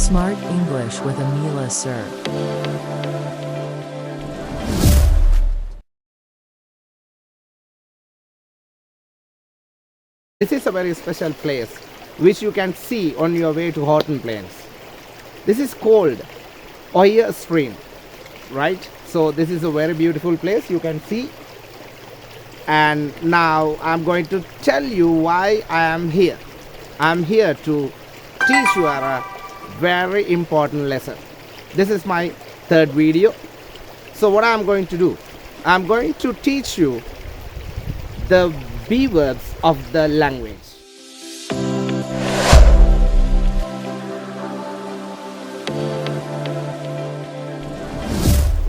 Smart English with Amila Sir. This is a very special place which you can see on your way to Horton Plains. This is called Oyer Stream, right? So this is a very beautiful place you can see. And now I'm going to tell you why I am here. I'm here to teach you a very important lesson. This is my third video. So what I'm going to do, I'm going to teach you the B words of the language.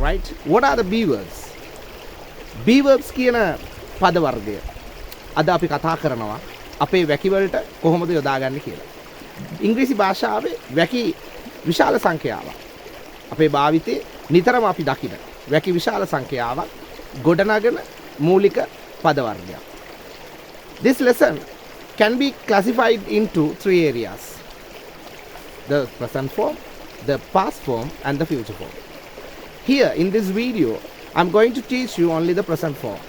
Right? What are the B words? B verbs කියන පද වර්ගය. අද අපි කතා කරනවා අපේ වැකි වලට කොහොමද යොදාගන්නේ කියලා. ඉංග්‍රීසි භාෂාවේ වැකි විශාල සංඛ්‍යාවක්. අපේ භාවිතේ නිතරම අපි දකින වැකි විශාල සංඛ්‍යාවක් ගොඩනගන මූලික පද වර්ගයක්. This lesson can be classified into three areas: the present form, the past form, and the future form. Here in this video, I'm going to teach you only the present form.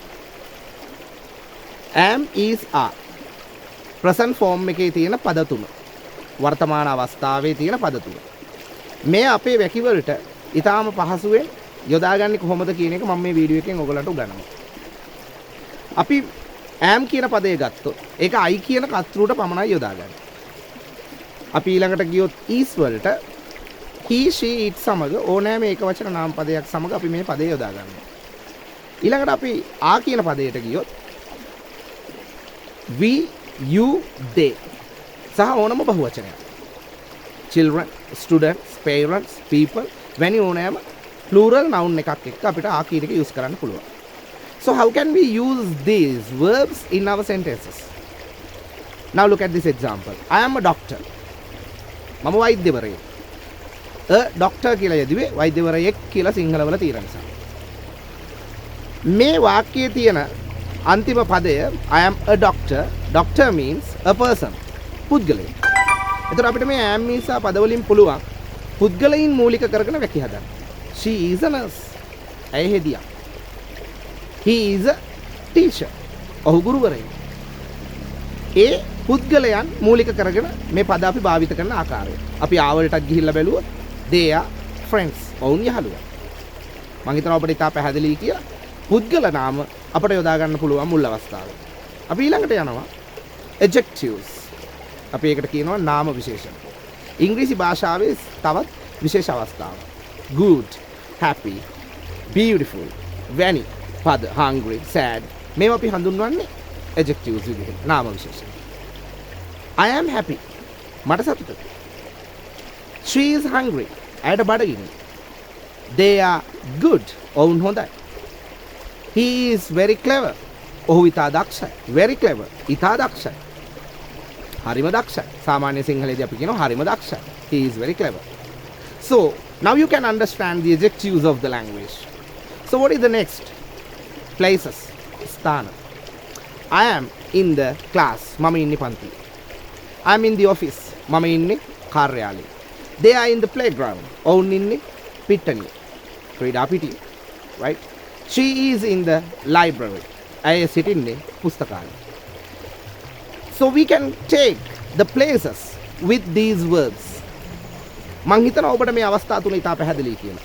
Am, is, are. Present form එකේ තියෙන පද තුන. වර්තමාන අවස්ථාවේ තියෙන පද තුන. මේ අපේ වැකි වලට ඊටාම පහසුවෙන් යොදාගන්නේ කොහොමද කියන එක මම මේ වීඩියෝ එකෙන් ඔයගලන්ට උගන්වනවා. අපි am කියන පදේ ගත්තොත් ඒක I කියන කර්තෘට පමණයි යොදාගන්නේ. අපි ඊළඟට ගියොත් is වලට he, she, it සමග ඕනෑම ඒකවචන නාම පදයක් සමග අපි මේ පදේ යොදා ගන්නවා. ඊළඟට අපි are කියන පදයට ගියොත් we, you, they සහ ඕනම බහුවචනයක්. children, students, parents, people වැනි ඕනෑම plural noun එකක් එක්ක අපිට are කියන එක use කරන්න පුළුවන්. So how can we use these verbs in our sentences? Now look at this example. I am a doctor. මම වෛද්‍යවරයෙක්. a doctor කියලා යෙදුවේ වෛද්‍යවරයෙක් කියලා සිංහල වල තියෙන නිසා. මේ වාක්‍යයේ තියෙන අන්තිම පදය I am a doctor. Doctor means a person. පුද්ගලයෙක්. එතකොට අපිට මේ am නිසා පද වලින් පුළුවන් පුද්ගලයින් මූලික කරගෙන වැකි හදන්න. She is a nurse. ඇය හෙදියක්. He is a teacher. ඔහු ගුරුවරයෙක්. ඒ පුද්ගලයන් මූලික කරගෙන මේ පද අපි භාවිත කරන ආකාරය. අපි ආවලටත් ගිහිල්ලා බැලුවොත් they are friends. ඔවුන් යහළුවා. මම හිතනවා ඔබට ඉතා පැහැදිලි කියලා. පුද්ගල නාම අපට යොදා ගන්න පුළුවන් මුල් අවස්ථාවේ. අපි ඊළඟට යනවා adjectives. අපි ඒකට කියනවා නාම විශේෂණ. ඉංග්‍රීසි භාෂාවේ තවත් විශේෂ අවස්ථාවක්. good, happy, beautiful, very පද hungry, sad මේවා අපි හඳුන්වන්නේ adjectives විදිහට නාම විශේෂණ. I am happy. මට සතුටුයි. She is hungry. ඇයට බඩගිනි. They are good. ඔවුන් හොඳයි. He is very clever. ඔහු ඉතා දක්ෂයි. Very clever. ඉතා දක්ෂයි. හරිම දක්ෂයි. සාමාන්‍ය සිංහලයේදී අපි කියනවා හරිම දක්ෂයි. He is very clever. So now you can understand the adjectives of the language. So what is the next? Places. ස්ථාන. I am in the class. මම ඉන්නේ පන්තියේ. I am in the office. මම ඉන්නේ කාර්යාලයේ. They are in the playground. ඔවුන් ඉන්නේ පිට්ටනියේ. ක්‍රීඩා පිටියේ. Right? She is in the library. ඇය සිටින්නේ පුස්තකාලයේ. So we can take the places with these verbs. මං හිතනවා ඔබට මේ අවස්ථා තුන ඉතා පැහැදිලි කියලා.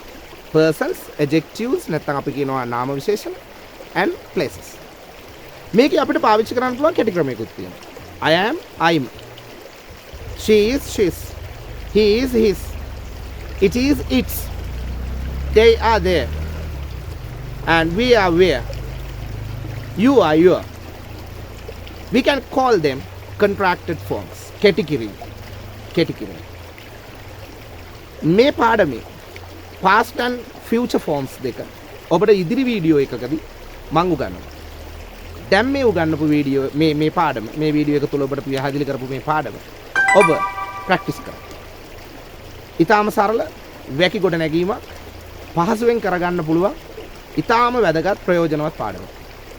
Persons, adjectives නැත්නම් අපි කියනවා නාම විශේෂණ and places. මේකේ අපිට පාවිච්චි කරන්න පුළුවන් කැටි ක්‍රමයකුත් තියෙනවා. I am, I'm. She is, she's. He is, his. It is, its. They are there. And we are where. You are your. We can call them contracted forms. කෙටි කිරීම. කෙටි කිරීම. මේ පාඩමේ past and future forms දෙක ඔබට ඉදිරි video එකකදී මම උගන්වනවා. දැන් මේ උගන්වපු වීඩියෝ මේ පාඩම මේ වීඩියෝ එක තුල ඔබට පැහැදිලි කරපු මේ පාඩම ඔබ ප්‍රැක්ටිස් කරන්න. ඊටාම සරල වැකි ගොඩ නැගීමක් පහසුවෙන් කරගන්න පුළුවන් ඊටාම වැදගත් ප්‍රයෝජනවත් පාඩමක්.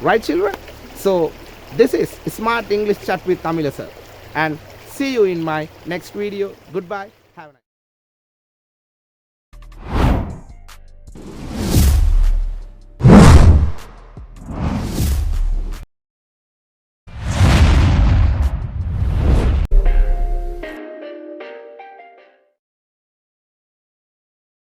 Right children? So this is Smart English Chat with Amila Sir and see you in my next video. Goodbye. Have a nice